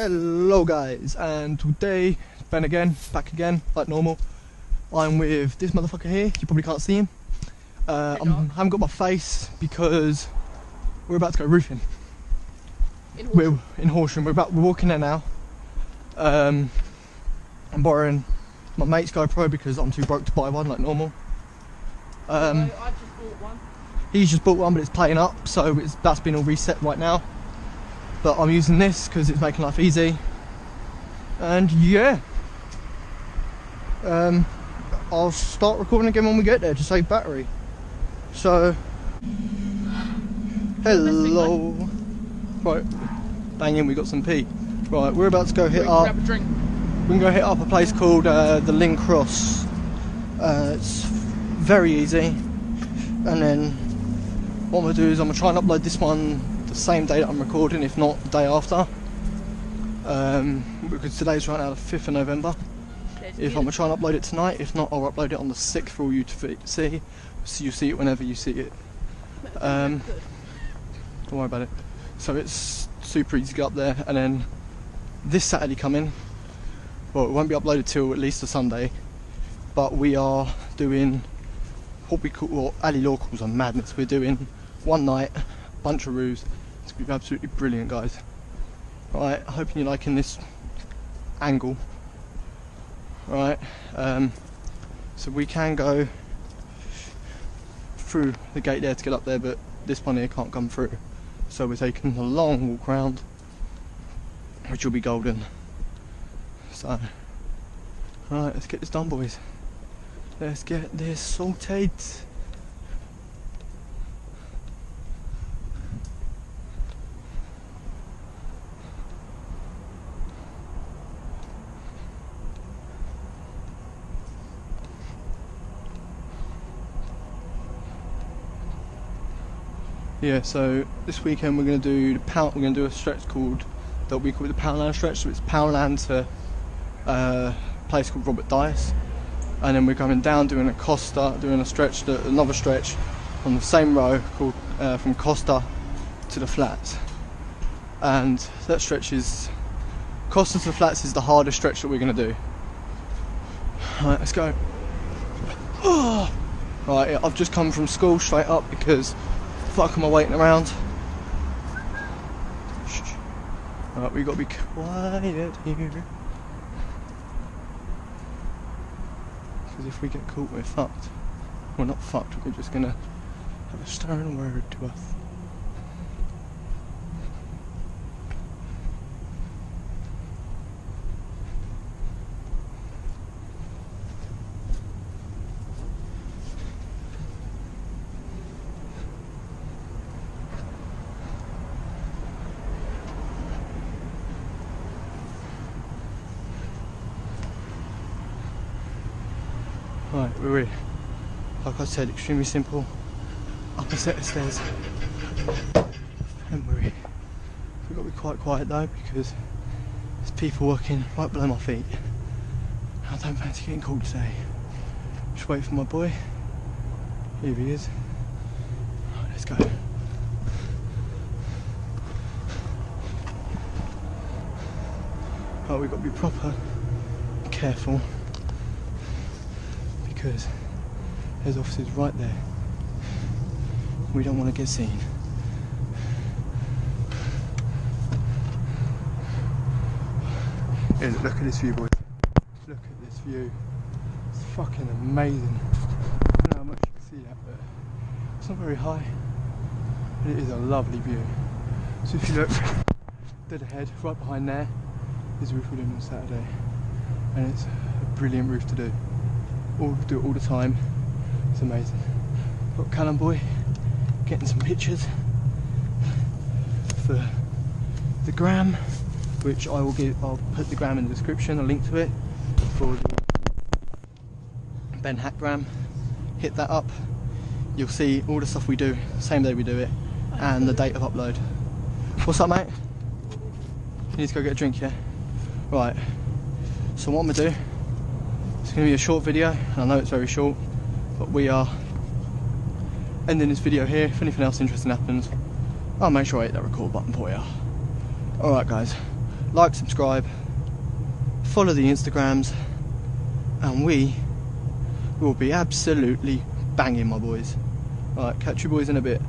Hello guys, and today, Ben again, back again, like normal. I'm with this motherfucker here, you probably can't see him. I haven't got my face because we're about to go roofing. We're in Horsham, we're walking there now. I'm borrowing my mate's Gopro because I'm too broke to buy one like normal. I just bought one. He's just bought one, but it's playing up, so that's been all reset right now. But I'm using this because it's making life easy. And yeah, I'll start recording again when we get there to save battery. So, hello. Right, bang in, we got some pee. Right, we're about to go hit up. Grab a drink. We can go hit up a place called the Link Cross. It's very easy. And then what I'm going to do is I'm going to try and upload this one the same day that I'm recording, if not the day after. Because today's right now the 5th of November. If I'm going to try and upload it tonight, if not I'll upload it on the 6th for all you to see. So you see it whenever you see it. Don't worry about it. So it's super easy to get up there, and then this Saturday coming, well, it won't be uploaded till at least a Sunday, but we are doing what we call, what Ali Law calls a madness. We're doing one night, bunch of roofs. It's going to be absolutely brilliant, guys. Right, hoping you're liking this angle. Right, so we can go through the gate there to get up there, but this one here can't come through. So we're taking a long walk round, which will be golden. So, right, let's get this done, boys. Let's get this sorted. Yeah, so this weekend we're going to do a stretch called, that we call it the Poundland stretch. So it's Poundland to a place called Robert Dice, and then we're coming down doing a stretch, another stretch on the same row called from Costa to the flats. And that stretch is Costa to the flats is the hardest stretch that we're going to do. Right, let's go. Oh. Right, I've just come from school straight up because fuck am I waiting around? Shh. Right, we've got to be quiet here. Because if we get caught, we're fucked. We're not fucked, we're just gonna have a stern word to us. Right, we're here. Like I said, extremely simple. Up a set of stairs. And we're here. We've got to be quite quiet though, because there's people walking right below my feet. I don't fancy getting caught today. Just wait for my boy. Here he is. Right, let's go. Right, we've got to be proper careful, because there's officers right there. We don't want to get seen. Yeah, look at this view, boys. Look at this view. It's fucking amazing. I don't know how much you can see that, but it's not very high. But it is a lovely view. So if you look dead ahead, right behind there, is a roof we're doing on Saturday. And it's a brilliant roof to do. Do it all the time. It's amazing. Got Callum boy getting some pictures for the gram, which I'll put the gram in the description, a link to it for the Ben Hack gram. Hit that up. You'll see all the stuff we do, same day we do it, and the date of upload. What's up, mate? You need to go get a drink, yeah? Right. So what I'm gonna do, it's going to be a short video, and I know it's very short, but we are ending this video here. If anything else interesting happens, I'll make sure I hit that record button for you. Alright guys, like, subscribe, follow the Instagrams, and we will be absolutely banging, my boys. Alright, catch you boys in a bit.